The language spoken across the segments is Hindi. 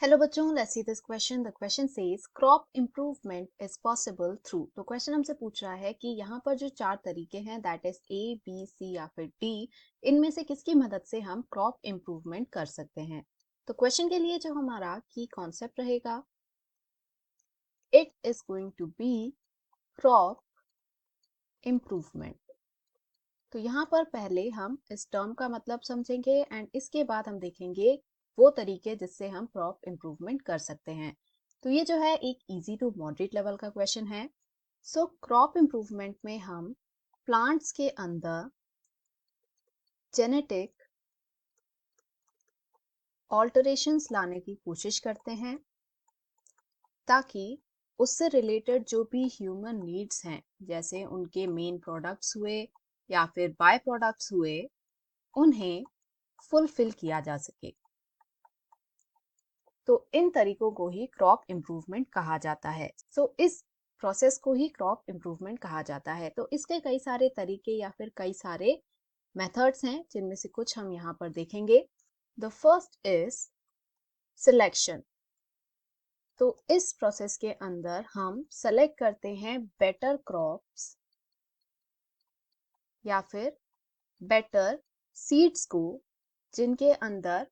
हेलो बच्चों, let's see this question. The question says crop improvement is possible through. तो क्वेश्चन हमसे पूछ रहा है कि यहाँ पर जो चार तरीके हैं that is A B C या फिर डी, इनमें से किसकी मदद से हम क्रॉप इम्प्रूवमेंट कर सकते हैं। तो क्वेश्चन के लिए जो हमारा की कॉन्सेप्ट रहेगा, it is going to be crop improvement. तो यहाँ पर पहले हम इस टर्म का मतलब समझेंगे एंड इसके बाद हम देखेंगे वो तरीके जिससे हम क्रॉप इम्प्रूवमेंट कर सकते हैं। तो ये जो है एक इजी टू मॉडरेट लेवल का क्वेश्चन है। सो क्रॉप इम्प्रूवमेंट में हम प्लांट्स के अंदर जेनेटिक ऑल्टरेशंस लाने की कोशिश करते हैं ताकि उससे रिलेटेड जो भी ह्यूमन नीड्स हैं, जैसे उनके मेन प्रोडक्ट्स हुए या फिर बाय प्रोडक्ट्स हुए, उन्हें फुलफिल किया जा सके। तो इन तरीकों को ही क्रॉप इम्प्रूवमेंट कहा जाता है। इस प्रोसेस को ही क्रॉप इम्प्रूवमेंट कहा जाता है। तो इसके कई सारे तरीके या फिर कई सारे मेथड्स हैं, जिनमें से कुछ हम यहाँ पर देखेंगे। The first is selection. तो इस प्रोसेस के अंदर हम सेलेक्ट करते हैं बेटर क्रॉप्स या फिर बेटर सीड्स को, जिनके अंदर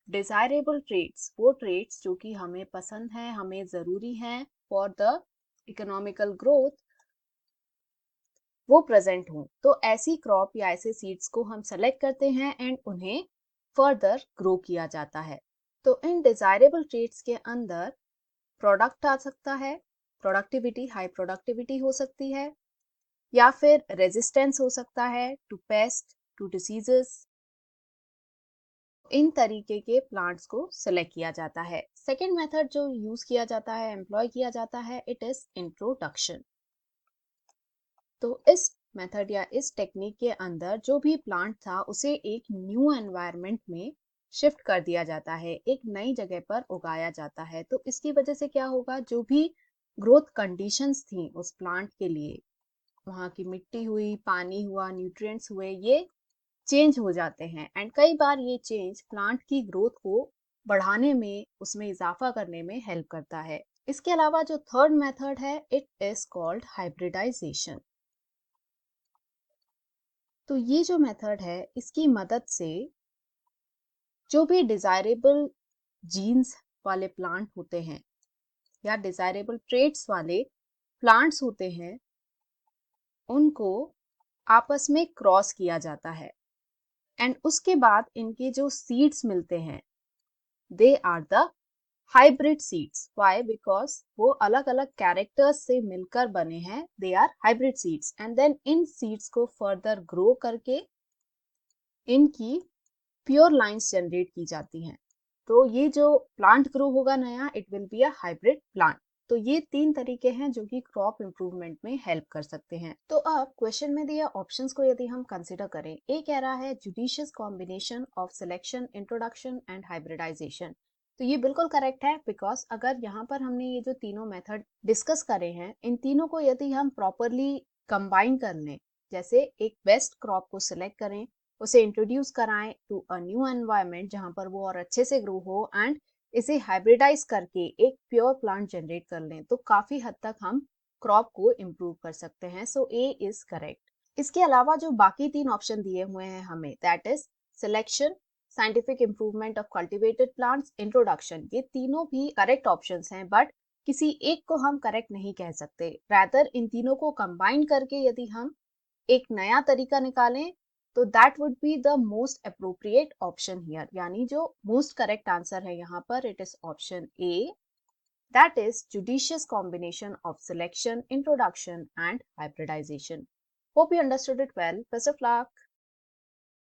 डिजायरेबल ट्रेट्स, वो ट्रेट्स जो कि हमें पसंद है, हमें जरूरी हैं फॉर द इकोनॉमिकल ग्रोथ, वो प्रेजेंट हों। तो ऐसी क्रॉप या ऐसे सीड्स को हम सेलेक्ट करते हैं एंड उन्हें फर्दर ग्रो किया जाता है। तो इन डिजायरेबल ट्रेट्स के अंदर प्रोडक्ट आ सकता है, प्रोडक्टिविटी, हाई प्रोडक्टिविटी हो सकती है, या फिर रेजिस्टेंस हो सकता है टू पेस्ट, टू डिसीजेस। इन तरीके के प्लांट्स को सेलेक्ट किया जाता है। सेकेंड मेथड जो यूज किया जाता है, एम्प्लॉय किया जाता है, इट इज इंट्रोडक्शन। तो इस मेथड या इस टेक्निक के अंदर जो भी प्लांट था उसे एक न्यू एनवायरनमेंट में शिफ्ट कर दिया जाता है, एक नई जगह पर उगाया जाता है। तो इसकी वजह से क्या होगा, जो भी ग्रोथ कंडीशंस थी उस प्लांट के लिए, वहां की मिट्टी हुई, पानी हुआ, न्यूट्रिएंट्स हुए, ये चेंज हो जाते हैं एंड कई बार ये चेंज प्लांट की ग्रोथ को बढ़ाने में, उसमें इजाफा करने में हेल्प करता है। इसके अलावा जो थर्ड मेथड है, इट इज कॉल्ड हाइब्रिडाइजेशन। तो ये जो मेथड है, इसकी मदद से जो भी डिजायरेबल जीन्स वाले प्लांट होते हैं या डिजायरेबल ट्रेट्स वाले प्लांट्स होते हैं, उनको आपस में क्रॉस किया जाता है एंड उसके बाद इनके जो सीड्स मिलते हैं, they are the hybrid seeds. Why? Because वो अलग अलग कैरेक्टर्स से मिलकर बने हैं, they are hybrid seeds. And then इन सीड्स को फर्दर ग्रो करके इनकी प्योर लाइंस जनरेट की जाती हैं। तो ये जो प्लांट ग्रो होगा नया, it will be a hybrid plant. तो ये तीन तरीके हैं जो कि क्रॉप इम्प्रूवमेंट में हेल्प कर सकते हैं। तो अब क्वेश्चन में दिया ऑप्शंस को यदि हम कंसिडर करें, ए कह रहा है judicious combination of selection, introduction and hybridisation. तो ये बिल्कुल करेक्ट है, बिकॉज अगर यहाँ पर हमने ये जो तीनों मेथड डिस्कस करे हैं, इन तीनों को यदि हम प्रॉपरली कंबाइन कर लें, जैसे एक बेस्ट क्रॉप को सिलेक्ट करें, उसे इंट्रोड्यूस कराएं टू अ न्यू एनवायरनमेंट जहां पर वो और अच्छे से ग्रो हो, एंड इसे हाइब्रिडाइज करके एक प्योर प्लांट जनरेट कर लें, तो काफी हद तक हम क्रॉप को इम्प्रूव कर सकते हैं। सो ए इज करेक्ट। इसके अलावा जो बाकी तीन ऑप्शन दिए हुए हैं हमें, that is selection, scientific improvement of cultivated plants, introduction, ये तीनों भी करेक्ट ऑप्शंस हैं, बट किसी एक को हम करेक्ट नहीं कह सकते। रैदर इन तीनों को कंबाइन करके यदि हम एक नया तरीका निकालें, तो that would be the most appropriate option here. यानी जो मोस्ट करेक्ट आंसर है यहाँ पर, it is option A, that is judicious combination of selection, introduction and hybridisation. Hope you understood it well. Best of luck.